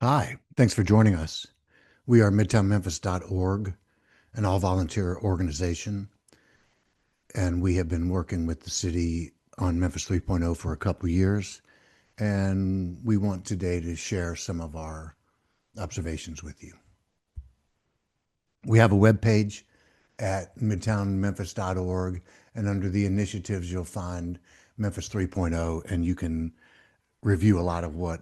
Hi, thanks for joining us. We are MidtownMemphis.org, an all-volunteer organization, and we have been working with the city on Memphis 3.0 for a couple years, and we want today to share some of our observations with you. We have a webpage at MidtownMemphis.org, and under the initiatives, you'll find Memphis 3.0, and you can review a lot of what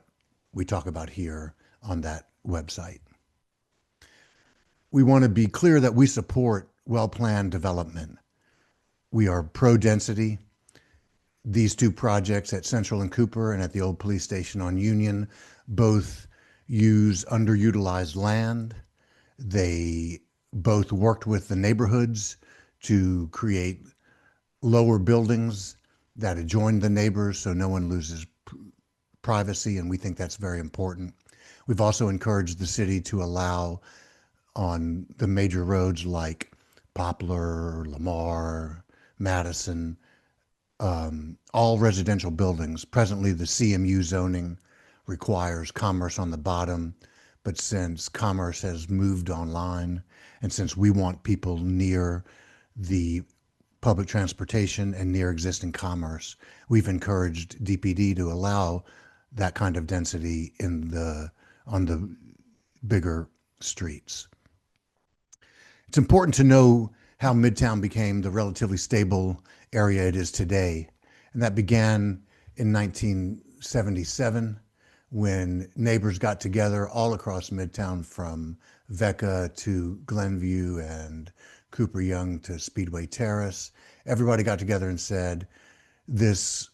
we talk about here on that website. We want to be clear that we support well-planned development. We are pro-density. These two projects at Central and Cooper and at the old police station on Union both use underutilized land. They both worked with the neighborhoods to create lower buildings that adjoin the neighbors so no one loses privacy, and we think that's very important. We've also encouraged the city to allow on the major roads like Poplar, Lamar, Madison, all residential buildings. Presently, the CMU zoning requires commerce on the bottom, but since commerce has moved online and since we want people near the public transportation and near existing commerce, we've encouraged DPD to allow that kind of density on the bigger streets. It's important to know how Midtown became the relatively stable area it is today. And that began in 1977 when neighbors got together all across Midtown from Vecca to Glenview and Cooper Young to Speedway Terrace. Everybody got together and said, these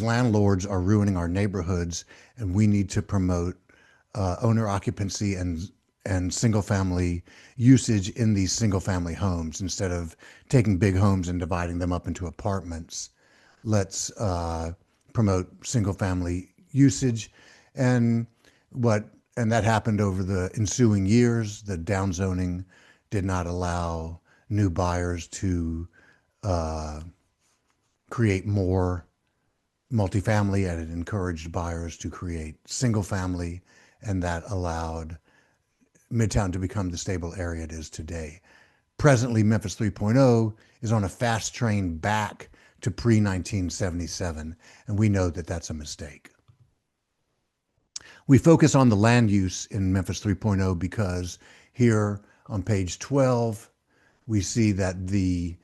landlords are ruining our neighborhoods, and we need to promote owner occupancy and single family usage in these single family homes instead of taking big homes and dividing them up into apartments. Let's promote single family usage. And that happened over the ensuing years. The downzoning did not allow new buyers to create more multifamily, and it encouraged buyers to create single family, and that allowed Midtown to become the stable area it is today. Presently, Memphis 3.0 is on a fast train back to pre-1977, and we know that that's a mistake. We focus on the land use in Memphis 3.0 because here on page 12, we see that the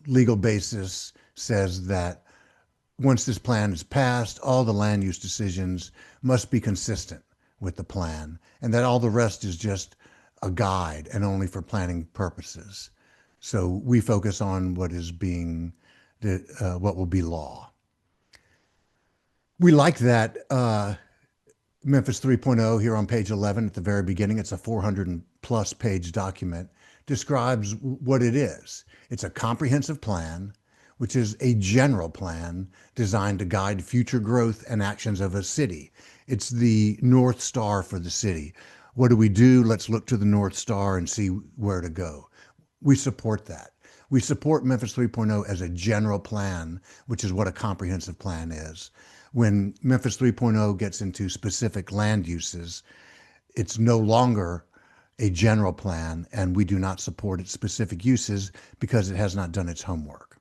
legal basis says that once this plan is passed, all the land use decisions must be consistent with the plan, and that all the rest is just a guide and only for planning purposes. So we focus on what will be law. We like that Memphis 3.0 here on page 11 at the very beginning. It's a 400+ page document, describes what it is. It's a comprehensive plan, which is a general plan designed to guide future growth and actions of a city. It's the North Star for the city. What do we do? Let's look to the North Star and see where to go. We support that. We support Memphis 3.0 as a general plan, which is what a comprehensive plan is. When Memphis 3.0 gets into specific land uses, it's no longer a general plan, and we do not support its specific uses because it has not done its homework.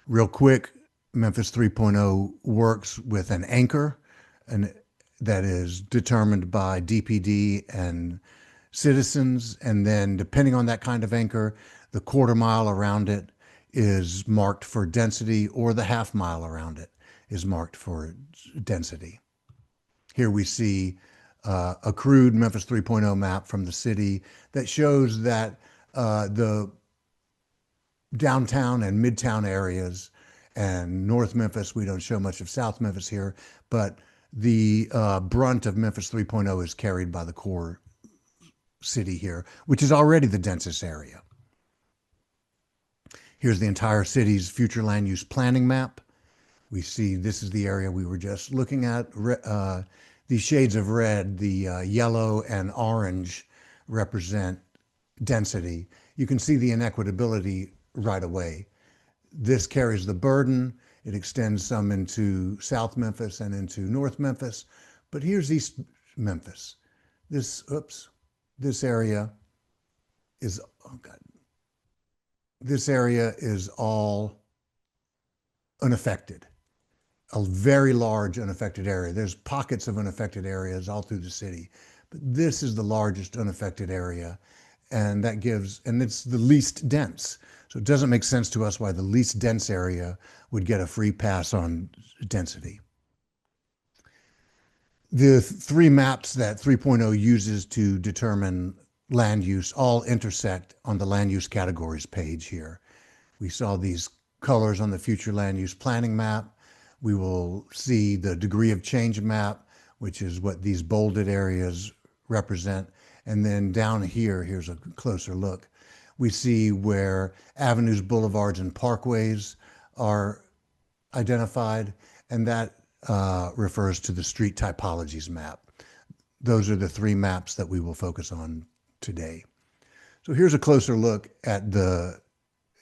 Real quick, Memphis 3.0 works with an anchor that is determined by DPD and citizens, and then depending on that kind of anchor, the quarter mile around it is marked for density, or the half mile around it is marked for density. Here we see a crude Memphis 3.0 map from the city that shows that the downtown and midtown areas and North Memphis, we don't show much of South Memphis here, but the brunt of Memphis 3.0 is carried by the core city here, which is already the densest area. Here's the entire city's future land use planning map. We see this is the area we were just looking at. These shades of red, the yellow and orange, represent density. You can see the inequitability right away. This carries the burden. It extends some into South Memphis and into North Memphis, But here's East Memphis. This area is, oh God, this area is all unaffected, a very large unaffected area. There's pockets of unaffected areas all through the city, but this is the largest unaffected area. And it's the least dense. So it doesn't make sense to us why the least dense area would get a free pass on density. The three maps that 3.0 uses to determine land use all intersect on the land use categories page here. We saw these colors on the future land use planning map. We will see the degree of change map, which is what these bolded areas represent. And then down here, here's a closer look. We see where avenues, boulevards, and parkways are identified, and that refers to the street typologies map. Those are the three maps that we will focus on today. So here's a closer look at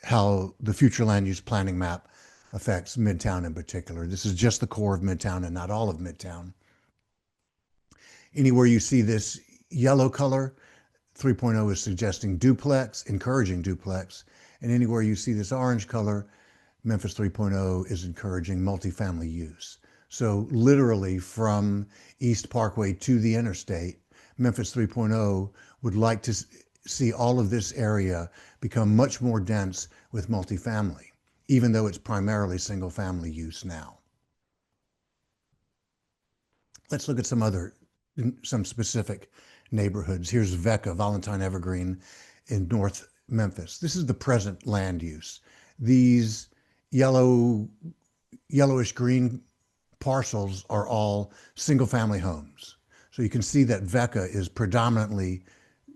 how the future land use planning map affects Midtown in particular. This is just the core of Midtown and not all of Midtown. Anywhere you see this yellow color, 3.0 is suggesting duplex, encouraging duplex. And anywhere you see this orange color, Memphis 3.0 is encouraging multifamily use. So literally from East Parkway to the interstate, Memphis 3.0 would like to see all of this area become much more dense with multifamily, even though it's primarily single family use now. Let's look at some specific neighborhoods. Here's Vecca, Valentine Evergreen in North Memphis. This is the present land use. These yellowish green parcels are all single family homes. So you can see that Vecca is predominantly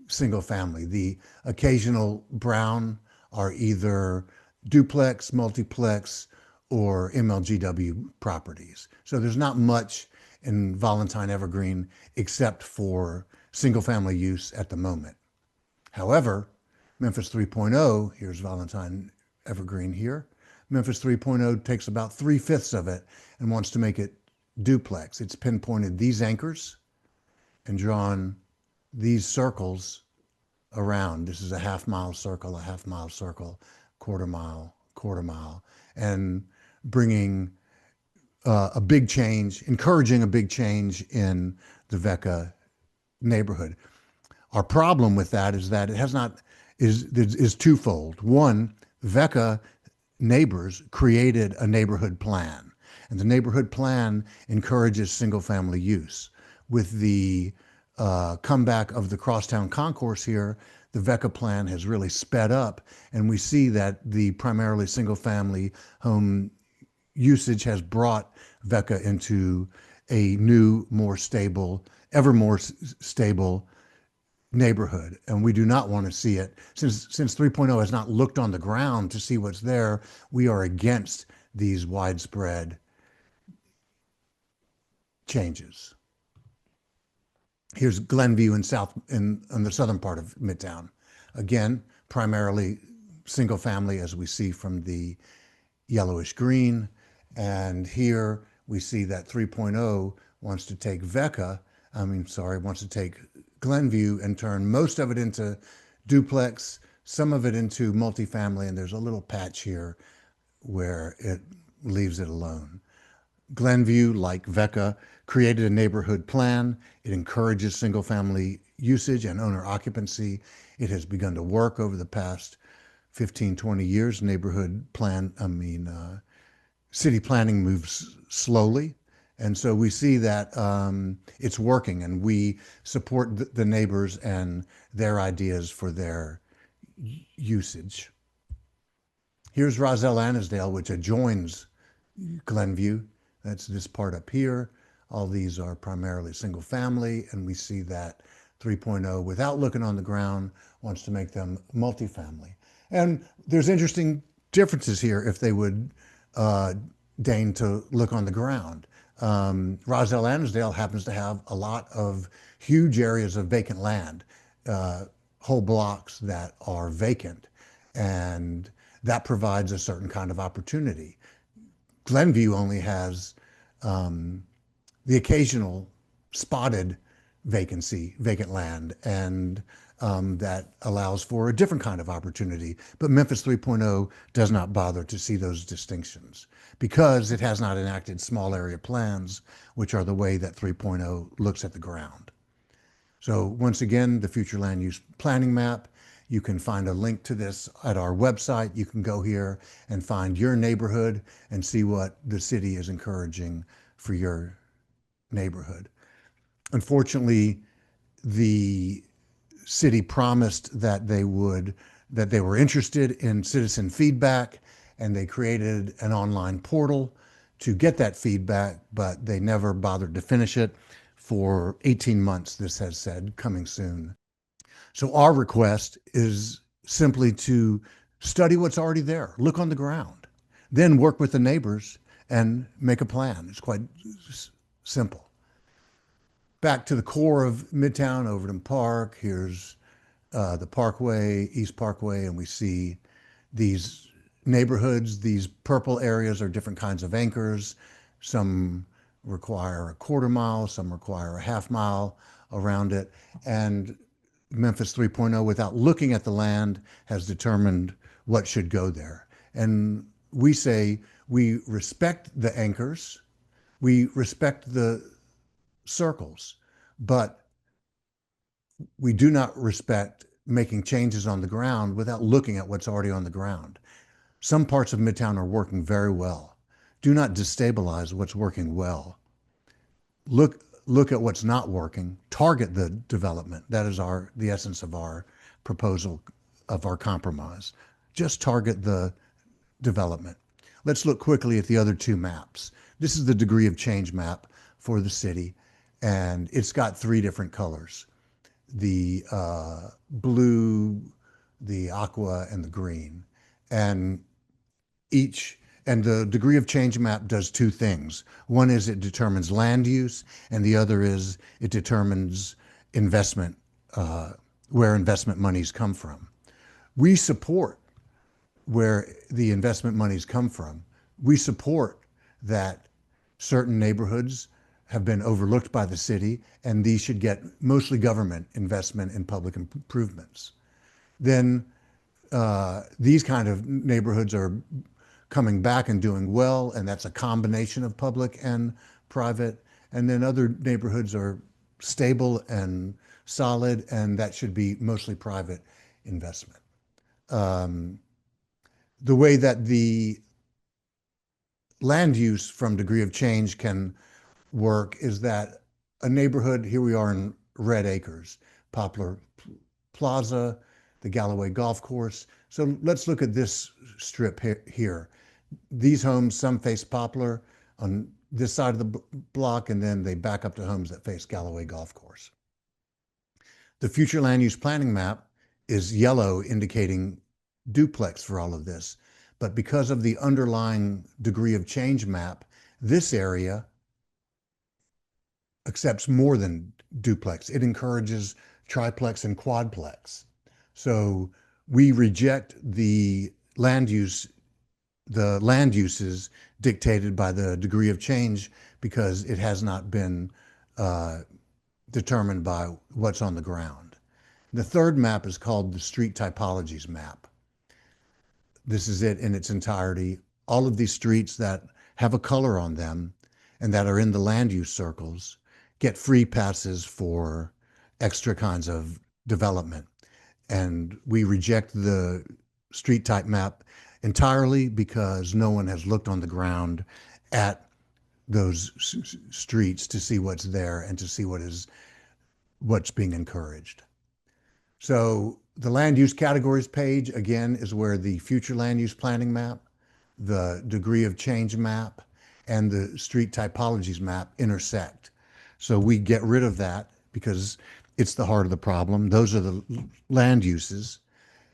single family. The occasional brown are either duplex, multiplex, or MLGW properties. So there's not much in Valentine Evergreen except for single family use at the moment. However, Memphis 3.0, here's Valentine Evergreen here. Memphis 3.0 takes about 3/5 of it and wants to make it duplex. It's pinpointed these anchors and drawn these circles around. This is a half-mile circle, quarter mile, and bringing a big change, encouraging a big change in the Vecca neighborhood. Our problem with that is that it is twofold. One, Vecca neighbors created a neighborhood plan, and the neighborhood plan encourages single family use. With the comeback of the Crosstown Concourse here, the Vecca plan has really sped up, and we see that the primarily single family home usage has brought Vecca into a new, ever more stable neighborhood. And we do not want to see it. Since 3.0 has not looked on the ground to see what's there, we are against these widespread changes. Here's Glenview in the southern part of Midtown. Again, primarily single family, as we see from the yellowish green. And here we see that 3.0 wants to take wants to take Glenview and turn most of it into duplex, some of it into multifamily, and there's a little patch here where it leaves it alone. Glenview, like Vecca, created a neighborhood plan. It encourages single family usage and owner occupancy. It has begun to work over the past 15, 20 years. City planning moves slowly. And so we see that it's working, and we support the neighbors and their ideas for their usage. Here's Roselle Annisdale, which adjoins Glenview. That's this part up here. All these are primarily single family, and we see that 3.0, without looking on the ground, wants to make them multifamily. And there's interesting differences here if they would deign to look on the ground. Roselle Annisdale happens to have a lot of huge areas of vacant land, whole blocks that are vacant, and that provides a certain kind of opportunity. Glenview only has the occasional spotted vacant land, and that allows for a different kind of opportunity. But Memphis 3.0 does not bother to see those distinctions because it has not enacted small area plans, which are the way that 3.0 looks at the ground. So once again, the future land use planning map, you can find a link to this at our website. You can go here and find your neighborhood and see what the city is encouraging for your neighborhood. Unfortunately, the city promised that they were interested in citizen feedback, and they created an online portal to get that feedback, but they never bothered to finish it. For 18 months, this has said, coming soon. So our request is simply to study what's already there, look on the ground, then work with the neighbors and make a plan. It's quite simple. Back to the core of Midtown, Overton Park. Here's the Parkway, East Parkway, and we see these neighborhoods. These purple areas are different kinds of anchors. Some require a quarter mile, some require a half mile around it. And Memphis 3.0, without looking at the land, has determined what should go there. And we say we respect the anchors, we respect the circles, but we do not respect making changes on the ground without looking at what's already on the ground. Some parts of Midtown are working very well. Do not destabilize what's working well. Look at what's not working. Target the development. That is the essence of our proposal, of our compromise. Just target the development. Let's look quickly at the other two maps. This is the degree of change map for the city, and it's got three different colors: the blue, the aqua, and the green. And the degree of change map does two things. One is it determines land use, and the other is it determines investment, where investment monies come from. We support where the investment monies come from. We support that certain neighborhoods have been overlooked by the city, and these should get mostly government investment in public improvements. Then these kind of neighborhoods are coming back and doing well, and that's a combination of public and private. And then other neighborhoods are stable and solid, and that should be mostly private investment. The way that the land use from degree of change can work is that a neighborhood, here we are in Red Acres, Poplar Plaza, the Galloway Golf Course. So let's look at this strip here. These homes, some face Poplar on this side of the block, and then they back up to homes that face Galloway Golf Course. The future land use planning map is yellow, indicating duplex for all of this. But because of the underlying degree of change map, this area accepts more than duplex. It encourages triplex and quadplex. So we reject the land uses dictated by the degree of change because it has not been determined by what's on the ground. The third map is called the street typologies map. This is it in its entirety. All of these streets that have a color on them and that are in the land use circles get free passes for extra kinds of development. And we reject the street type map entirely because no one has looked on the ground at those streets to see what's there and to see what's being encouraged. So the land use categories page, again, is where the future land use planning map, the degree of change map, and the street typologies map intersect. So we get rid of that because it's the heart of the problem. Those are the land uses.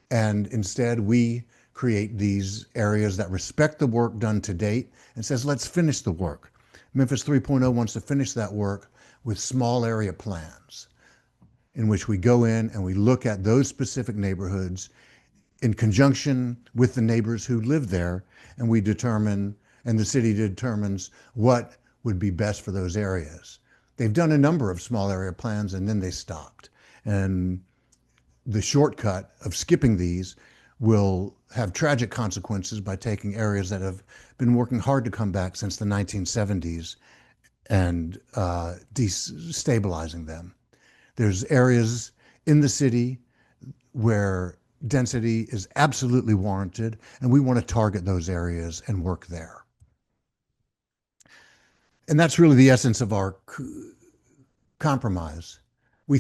And instead, we create these areas that respect the work done to date and says, let's finish the work. Memphis 3.0 wants to finish that work with small area plans in which we go in and we look at those specific neighborhoods in conjunction with the neighbors who live there, and we determine, and the city determines what would be best for those areas. they've done a number of small area plans and then they stopped. And the shortcut of skipping these will have tragic consequences by taking areas that have been working hard to come back since the 1970s and destabilizing them. There's areas in the city where density is absolutely warranted, and we want to target those areas and work there. And that's really the essence of our compromise. We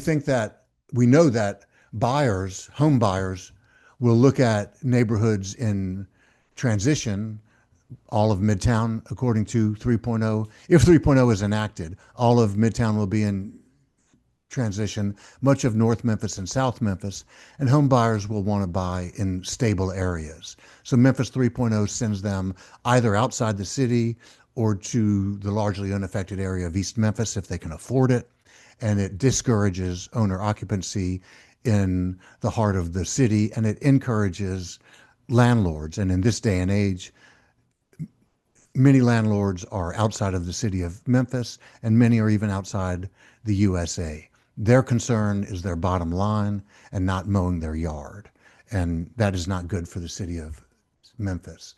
know that buyers, home buyers, will look at neighborhoods in transition, all of Midtown, according to 3.0. If 3.0 is enacted, all of Midtown will be in transition, much of North Memphis and South Memphis, and home buyers will want to buy in stable areas. So Memphis 3.0 sends them either outside the city or to the largely unaffected area of East Memphis if they can afford it, and it discourages owner occupancy in the heart of the city, and it encourages landlords. And in this day and age, many landlords are outside of the city of Memphis, and many are even outside the USA. Their concern is their bottom line and not mowing their yard. And that is not good for the city of Memphis.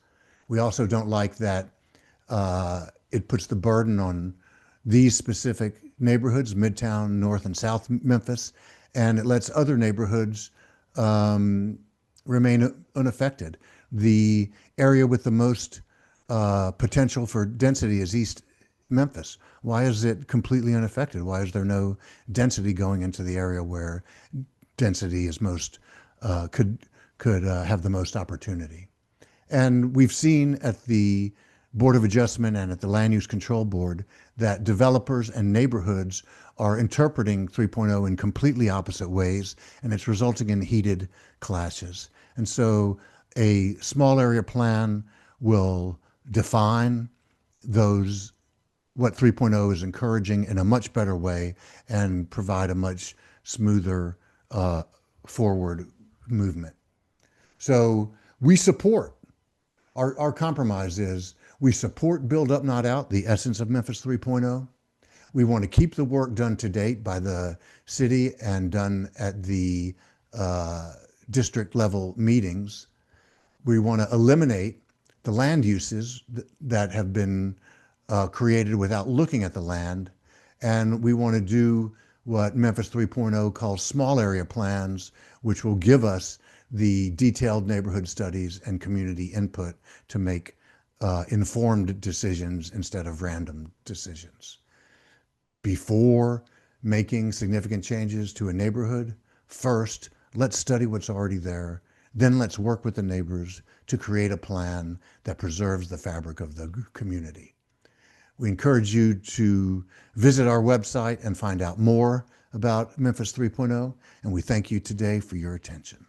We also don't like that it puts the burden on these specific neighborhoods, Midtown, North and South Memphis, and it lets other neighborhoods remain unaffected. The area with the most potential for density is East Memphis. Why is it completely unaffected? Why is there no density going into the area where density is most could have the most opportunity? And we've seen at the Board of Adjustment and at the Land Use Control Board that developers and neighborhoods are interpreting 3.0 in completely opposite ways, and it's resulting in heated clashes. And so a small area plan will define those what 3.0 is encouraging in a much better way and provide a much smoother forward movement. So we support, our compromise is we support Build Up Not Out, the essence of Memphis 3.0. We want to keep the work done to date by the city and done at the district level meetings. We want to eliminate the land uses that have been created without looking at the land. And we want to do what Memphis 3.0 calls small area plans, which will give us the detailed neighborhood studies and community input to make informed decisions instead of random decisions. Before making significant changes to a neighborhood, first, let's study what's already there. Then let's work with the neighbors to create a plan that preserves the fabric of the community. We encourage you to visit our website and find out more about Memphis 3.0, and we thank you today for your attention.